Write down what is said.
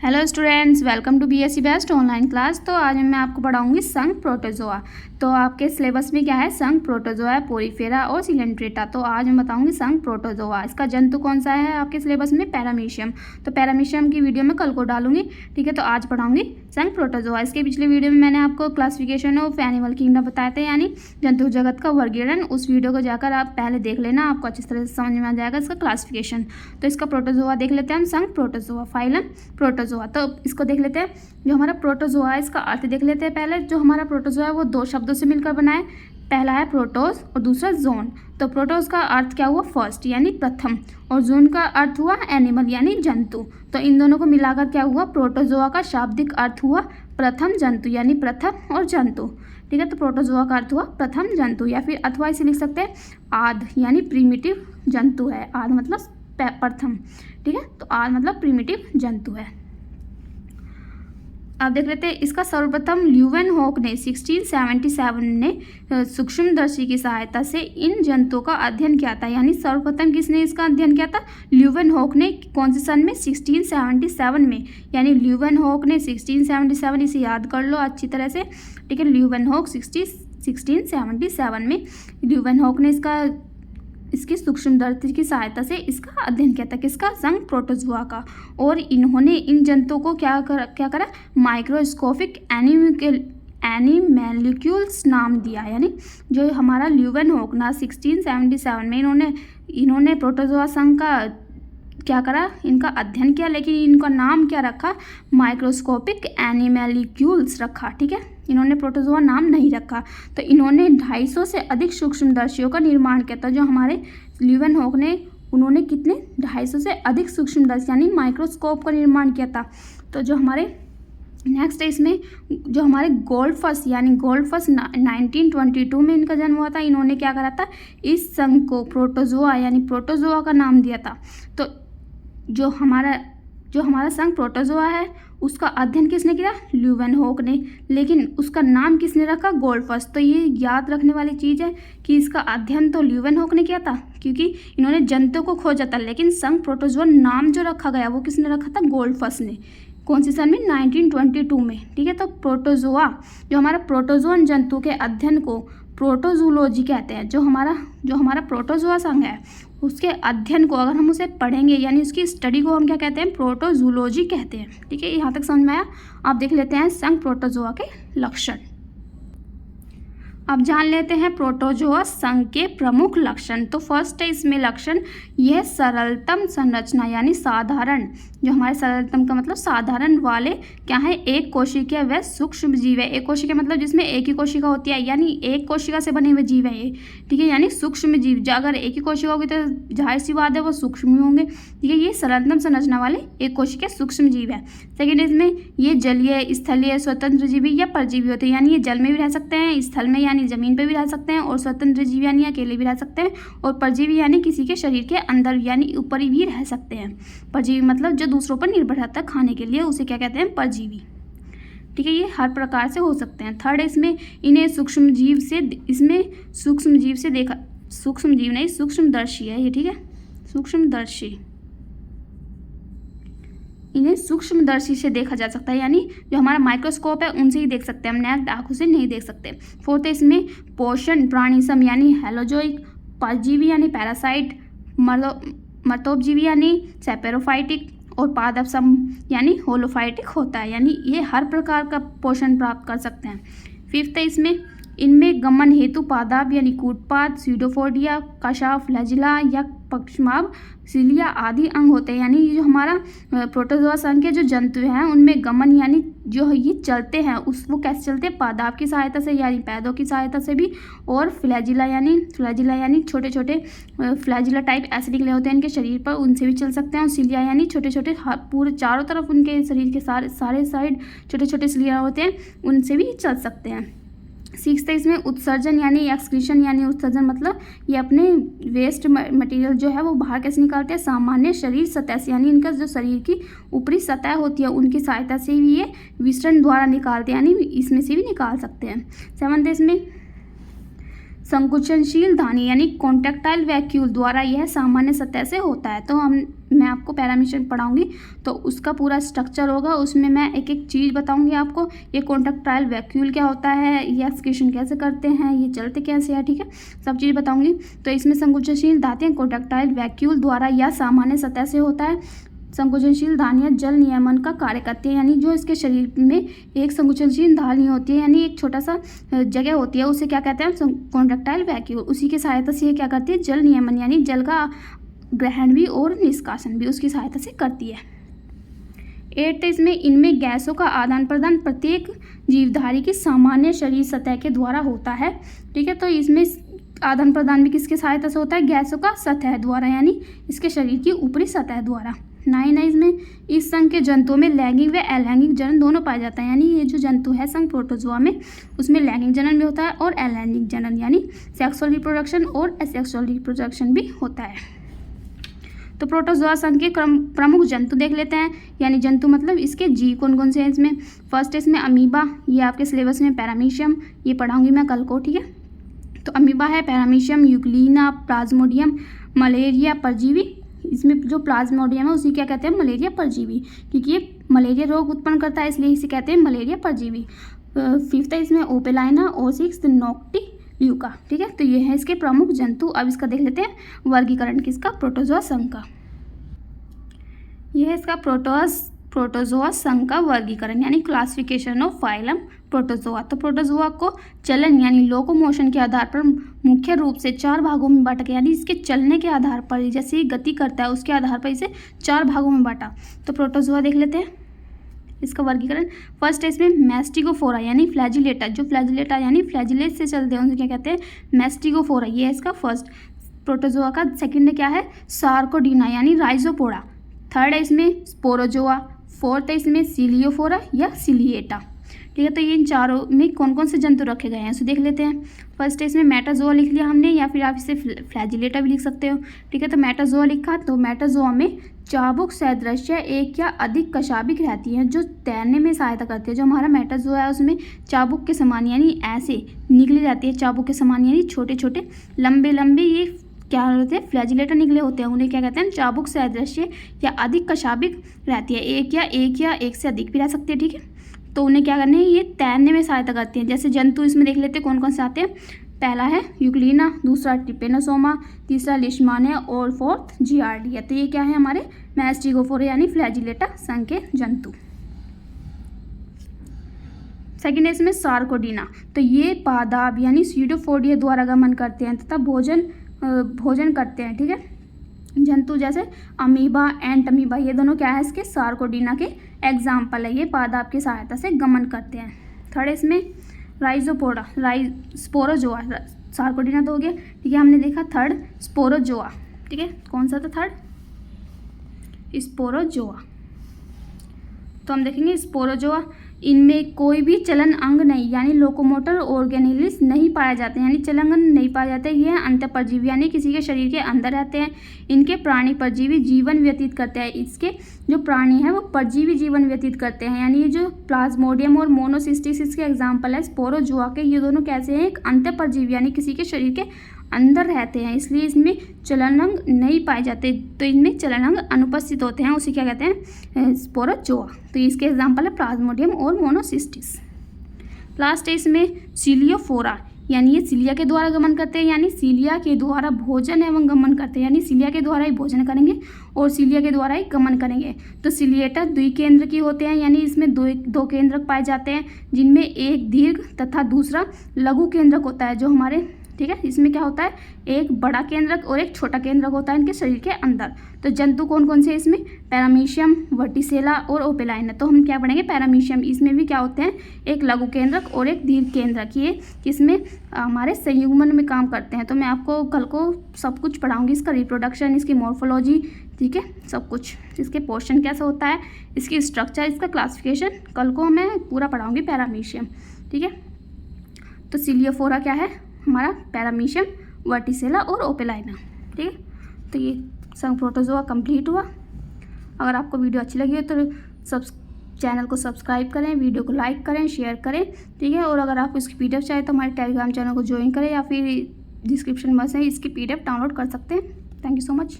Hello students, welcome to BSc best online class. तो आज मैं आपको पढ़ाऊंगी संघ प्रोटोजोआ। तो आपके सिलेबस में क्या है, संघ प्रोटोजोआ, पोरीफेरा और सिलेंट्रेटा। तो आज मैं बताऊंगी संघ प्रोटोजोआ। इसका जंतु कौन सा है आपके सिलेबस में, पैरामीशियम। तो पैरामीशियम की वीडियो मैं कल को डालूंगी, ठीक है। तो आज पढ़ाऊंगी संघ प्रोटोजोआ। इसके पिछले वीडियो में मैंने आपको क्लासिफिकेशन ऑफ एनिमल किंगडम बताए थे, यानी जंतु जगत का वर्गीकरण। उस वीडियो को जाकर आप पहले देख लेना, आपको अच्छी तरह से समझ में आ जाएगा इसका क्लासिफिकेशन। तो इसका प्रोटोजोआ देख लेते हैं हम, संघ प्रोटोजोआ, फाइलम प्रोटोजोआ। तो इसको देख लेते हैं, जो हमारा प्रोटोजोआ है इसका अर्थ देख लेते हैं पहले। जो हमारा प्रोटोजोआ है वो दो शब्दों से मिलकर बना है, पहला है प्रोटोज और दूसरा जोन। तो प्रोटोज का अर्थ क्या हुआ, फर्स्ट यानी प्रथम, और जोन का अर्थ हुआ एनिमल यानी जंतु। तो इन दोनों को मिलाकर क्या हुआ, प्रोटोजोआ का शाब्दिक अर्थ हुआ प्रथम जंतु यानी प्रथम और जंतु, ठीक है। तो प्रोटोजोआ का अर्थ हुआ प्रथम जंतु, या फिर अथवा इसे लिख सकते हैं आद यानी प्रीमिटिव जंतु है। आद मतलब प्रथम, ठीक है। तो आद मतलब प्रीमिटिव जंतु है। आप देख लेते हैं, इसका सर्वप्रथम ल्यूवेनहॉक ने 1677 ने सूक्ष्मदर्शी की सहायता से इन जंतुओं का अध्ययन किया था। यानी सर्वप्रथम किसने इसका अध्ययन किया था, ल्यूवेनहॉक ने। कौन से सन में, 1677 में। यानी ल्यूवेनहॉक ने 1677, इसे याद कर लो अच्छी तरह से, ठीक है। ल्यूवेनहॉक 1677 में ल्यूवेनहॉक ने इसकी सूक्ष्मदर्शी की सहायता से इसका अध्ययन किया था, किसका, संघ प्रोटोजोआ का। और इन्होंने इन जंतुओं को क्या करा, माइक्रोस्कोपिक एनिमैलिक्यूल्स नाम दिया। यानी जो हमारा ल्यूवेनहॉक ना 1677 में इन्होंने प्रोटोजोआ संघ का क्या करा, इनका अध्ययन किया, लेकिन इनका नाम क्या रखा, माइक्रोस्कोपिक एनिमैलिक्यूल्स रखा, ठीक है। इन्होंने प्रोटोजोआ नाम नहीं रखा। तो इन्होंने 250 से अधिक सूक्ष्मदर्शियों का निर्माण किया था। जो हमारे ल्यूवेनहॉक ने, उन्होंने कितने, 250 से अधिक सूक्ष्मदर्शी यानी माइक्रोस्कोप का निर्माण किया था। तो जो हमारे नेक्स्ट है इसमें, जो हमारे गोल्डफस यानी गोल्डफस 1922 में इनका जन्म हुआ था। इन्होंने क्या करा था, इस संघ को प्रोटोजोआ यानी प्रोटोजोआ का नाम दिया था। तो जो हमारा संघ प्रोटोजोआ है उसका अध्ययन किसने किया, ल्यूवेनहॉक ने, लेकिन उसका नाम किसने रखा, गोल्डफस। तो ये याद रखने वाली चीज़ है कि इसका अध्ययन तो ल्यूवेनहॉक ने किया था, क्योंकि इन्होंने जंतुओं को खोजा था, लेकिन संघ प्रोटोजोआ नाम जो रखा गया वो किसने रखा था, गोल्डफस ने। कौन सी सन में, 1922 में, ठीक है। तो प्रोटोजोआ, जो हमारा प्रोटोजोन जंतु के अध्ययन को प्रोटोजूलॉजी कहते हैं। जो हमारा प्रोटोजोआ संघ है उसके अध्ययन को अगर हम उसे पढ़ेंगे, यानी उसकी स्टडी को हम क्या कहते हैं, प्रोटोजूलॉजी कहते हैं, ठीक है। यहाँ तक समझ में आया। आप देख लेते हैं संघ प्रोटोजोआ के लक्षण। अब जान लेते हैं प्रोटोजोआ संघ के प्रमुख लक्षण। तो फर्स्ट है इसमें लक्षण, यह सरलतम संरचना यानी साधारण। जो हमारे सरलतम का मतलब साधारण वाले क्या है, एक कोशिकीय व सूक्ष्म जीव है। एक कोशिका मतलब जिसमें एक ही कोशिका होती है, यानी एक कोशिका से बने हुए जीव है ये, ठीक है। यानी सूक्ष्म जीव, अगर एक ही कोशिका होगी तो जाहिर सी बात है वो सूक्ष्म ही होंगे, ठीक है। ये सरलतम संरचना वाले एक कोशिकीय सूक्ष्म जीव है। सेकेंड इसमें, ये जलीय, स्थलीय, स्वतंत्र जीवी या परजीवी होते हैं। यानी ये जल में भी रह सकते हैं, स्थल में यानी जमीन पे भी रह सकते हैं, और स्वतंत्र जीव यानी अकेले भी रह सकते हैं, और परजीवी यानी किसी के शरीर के अंदर यानी ऊपर भी रह सकते हैं। परजीवी मतलब जो दूसरों पर निर्भर रहता है खाने के लिए, उसे क्या कहते हैं, परजीवी, ठीक है। ये हर प्रकार से हो सकते हैं। थर्ड इसमें, इन्हें सूक्ष्मजीव से देखा, सूक्ष्मजीव नहीं, सूक्ष्मदर्शी है ये, ठीक है, सूक्ष्मदर्शी। इन्हें सूक्ष्मदर्शी से देखा जा सकता है, यानी जो हमारा माइक्रोस्कोप है उनसे ही देख सकते हैं, हम नेक्ड आंखों से नहीं देख सकते। फोर्थ है इसमें, पोषण प्राणीसम यानी हेलोजोइक, परजीवी यानी पैरासाइट, मर्तोपजीवी यानी सेपेरोफाइटिक, और पादपसम यानी होलोफाइटिक होता है। यानी ये हर प्रकार का पोषण प्राप्त कर सकते हैं। फिफ्थ है इसमें, इनमें गमन हेतु पादाप यानी कूटपाद, स्यूडोफोडिया, कशाफ, फ्लैजिला या पक्षमाभ, सिलिया आदि अंग होते हैं। यानी ये जो हमारा प्रोटोजोआ संघ के जो जंतु हैं उनमें गमन यानी जो ये चलते हैं वो कैसे चलते हैं, पादाप की सहायता से यानी पैदों की सहायता से भी, और फ्लैजिला यानी छोटे छोटे फ्लैजिला टाइप ऐसे निकले होते हैं इनके शरीर पर, उनसे भी चल सकते हैं। और सिलिया यानी छोटे छोटे पूरे चारों तरफ उनके शरीर के सारे साइड छोटे छोटे सिलिया होते हैं, उनसे भी चल सकते हैं। सिक्स्थ है इसमें, उत्सर्जन यानी एक्सक्रीशन यानी उत्सर्जन मतलब ये अपने वेस्ट मटेरियल जो है वो बाहर कैसे निकालते हैं, सामान्य शरीर सतह से, यानी इनका जो शरीर की ऊपरी सतह होती है उनकी सहायता से भी ये विसरण द्वारा निकालते हैं, यानी इसमें से भी निकाल सकते हैं। सेवंथ है इसमें, संकुचनशील धानी यानी कॉन्ट्रैक्टाइल वैक्यूल द्वारा यह सामान्य सतह से होता है। तो मैं आपको पैरामीशन पढ़ाऊंगी तो उसका पूरा स्ट्रक्चर होगा, उसमें मैं एक एक चीज़ बताऊंगी आपको। ये कॉन्ट्रैक्टाइल वैक्यूल क्या होता है, ये एक्सक्रीशन कैसे करते हैं, ये चलते कैसे हैं, ठीक है, सब चीज़ बताऊंगी। तो इसमें संकुचनशील धातें कॉन्ट्रैक्टाइल वैक्यूल द्वारा या सामान्य सतह से होता है। संकुचनशील धानियाँ जल नियमन का कार्य करती है, यानी जो इसके शरीर में एक संकुचनशील धानी होती है, यानी एक छोटा सा जगह होती है, उसे क्या कहते हैं, कॉन्ट्रैक्टाइल वैक्यूल। उसी की सहायता से ये क्या करती है, जल नियमन यानी जल का ग्रहण भी और निष्कासन भी उसकी सहायता से करती है। 8 इसमें इनमें गैसों का आदान प्रदान प्रत्येक जीवधारी की सामान्य शरीर सतह के द्वारा होता है, ठीक है। तो इसमें आदान प्रदान भी किसके सहायता से होता है, गैसों का सतह द्वारा, यानी इसके शरीर की ऊपरी सतह द्वारा। 9 है इसमें इस संघ के जंतुओं में लैंगिक व अलैंगिक जनन दोनों पाया जाता है, यानी ये जो जंतु है संघ प्रोटोजोआ में उसमें लैंगिक जनन भी होता है और अलैंगिक जनन यानी सेक्सुअल रिप्रोडक्शन और एसेक्सुअल रिप्रोडक्शन भी होता है। तो प्रोटोजोआ संघ के प्रमुख जंतु देख लेते हैं, यानी जंतु मतलब इसके जीव कौन कौन से हैं इसमें। फर्स्ट है इसमें अमीबा, ये आपके सिलेबस में पैरामीशियम, ये पढ़ाऊंगी मैं कल को, ठीक है। तो अमीबा है, पैरामीशियम, यूग्लिना, प्लाज्मोडियम, मलेरिया परजीवी। इसमें जो प्लाज्मोडियम है उसी क्या कहते हैं, मलेरिया परजीवी, क्योंकि ये मलेरिया रोग उत्पन्न करता है इसलिए इसे कहते हैं मलेरिया परजीवी। 5th है इसमें ओपेलाइना और 6th नोक्टिल्यूका, ठीक है। तो ये है इसके प्रमुख जंतु। अब इसका देख लेते हैं वर्गीकरण किसका, प्रोटोजोआ संघ का। यह है इसका प्रोटोजोआ संघ का वर्गीकरण यानी क्लासिफिकेशन ऑफ फाइलम प्रोटोजोआ। तो प्रोटोजोआ को चलन यानी लोकोमोशन के आधार पर मुख्य रूप से 4 भागों में बांटा गया, यानी इसके चलने के आधार पर, जैसे ये गति करता है उसके आधार पर इसे 4 भागों में बांटा। तो प्रोटोजोआ देख लेते हैं इसका वर्गीकरण। फर्स्ट है इसमें मैस्टिगोफोरा यानी फ्लैजिलेटा, जो फ्लैजिलेटा यानी फ्लैजिलेट से चलते हैं उसे क्या कहते हैं, मैस्टिगोफोरा, ये है इसका फर्स्ट प्रोटोजोआ का। सेकंड क्या है, सार्कोडीना यानी राइजोपोडा। थर्ड है इसमें स्पोरोजोआ। फोर्थ है इसमें सिलियोफोरा या सिलिएटा, ठीक है। तो ये इन चारों में कौन कौन से जंतु रखे गए हैं उसे देख लेते हैं। फर्स्ट है इसमें मेटाजोआ लिख लिया हमने, या फिर आप इसे फ्लैजिलेटा भी लिख सकते हो, ठीक है। तो मेटाजोआ लिखा, तो मेटाजोआ में चाबुक सदृश्य एक या अधिक कशाबिक रहती हैं जो तैरने में सहायता करती है। जो हमारा मेटाजोआ है उसमें चाबुक के समान यानी ऐसे निकली जाती है, चाबुक के समान यानी छोटे छोटे लंबे लंबे ये क्या होते हैं, फ्लैजिलेटा निकले होते हैं, उन्हें क्या कहते हैं, चाबुक सदृश्य या अधिक कशाबिक रहती है, एक या एक से अधिक भी रह सकती है, ठीक है। तो उन्हें क्या करने हैं, ये तैरने में सहायता करती हैं। जैसे जंतु इसमें देख लेते हैं कौन कौन से आते हैं। पहला है यूग्लिना, दूसरा ट्रिपेनोसोमा, तीसरा लिशमानिया और फोर्थ जियार्डिया। तो ये क्या है, हमारे मैस्टिगोफोरा यानी फ्लैजिलेटा संघ के जंतु। सेकेंड है इसमें सार्कोडीना, तो ये पादाब यानी स्यूडोफोडिया द्वारा गमन करते हैं तथा भोजन करते हैं, ठीक है। जंतु जैसे अमीबा, एंट अमीबा, ये दोनों क्या है इसके सार्कोडीना के एग्जाम्पल है, ये पादाब की सहायता से गमन करते हैं। थर्ड इसमें राइजोपोडा, स्पोरोजोआ, सार्कोडीना तो हो गया, ठीक है, हमने देखा। थर्ड स्पोरोजोआ, ठीक है, कौन सा था थर्ड, स्पोरोजोआ। तो हम देखेंगे स्पोरोजोआ, इनमें कोई भी चलन अंग नहीं यानी लोकोमोटर ऑर्गेनेलिस नहीं पाए जाते हैं, यानी चलन अंग नहीं पाए जाते। ये अंतःपरजीवी यानी किसी के शरीर के अंदर रहते हैं। इनके प्राणी परजीवी जीवन व्यतीत करते हैं, इसके जो प्राणी है वो परजीवी जीवन व्यतीत करते हैं, यानी ये जो प्लाज्मोडियम और मोनोसिस्टिस इसके एग्जाम्पल है स्पोरोजोआ के, ये दोनों कैसे हैं, एक अंतःपरजीवी यानी किसी के शरीर के अंदर रहते हैं, इसलिए इसमें चलन अंग नहीं पाए जाते। तो इनमें चलन अंग अनुपस्थित होते हैं, उसे क्या कहते हैं, स्पोरोजोआ। तो इसके एग्जाम्पल है प्लाज्मोडियम और मोनोसिस्टिस। लास्ट है इसमें सिलियोफोरा, यानी ये सिलिया के द्वारा गमन करते हैं, यानी सिलिया के द्वारा भोजन एवं गमन करते हैं, यानी सिलिया के द्वारा ही भोजन करेंगे और सिलिया के द्वारा ही गमन करेंगे। तो सिलिएटा द्विकेंद्र की होते हैं, यानी इसमें दो केंद्रक पाए जाते हैं, जिनमें एक दीर्घ तथा दूसरा लघु केंद्रक होता है, जो हमारे, ठीक है। इसमें क्या होता है, एक बड़ा केंद्रक और एक छोटा केंद्रक होता है इनके शरीर के अंदर। तो जंतु कौन कौन से इसमें, पैरामीशियम, वर्टिसेला और ओपेलाइना। तो हम क्या पढ़ेंगे, पैरामीशियम, इसमें भी क्या होते हैं, एक लघु केंद्रक और एक दीर्घ केंद्रक, ये इसमें हमारे संयुग्मन में काम करते हैं। तो मैं आपको कल को सब कुछ पढ़ाऊंगी, इसका रिप्रोडक्शन, इसकी मॉर्फोलॉजी, ठीक है, सब कुछ, इसके पोर्शन कैसा होता है, इसकी स्ट्रक्चर, इसका क्लासिफिकेशन, कल को मैं पूरा पढ़ाऊँगी पैरामीशियम, ठीक है। तो सिलियोफोरा क्या है हमारा, पैरामीशियम, वर्टिसेला और ओपेलाइना, ठीक है। तो ये संघ प्रोटोजोआ कंप्लीट हुआ। अगर आपको वीडियो अच्छी लगी हो तो चैनल को सब्सक्राइब करें, वीडियो को लाइक करें, शेयर करें, ठीक है। और अगर आप इसकी PDF चाहें तो हमारे टेलीग्राम चैनल को ज्वाइन करें या फिर डिस्क्रिप्शन में से इसकी PDF डाउनलोड कर सकते हैं। Thank you so much.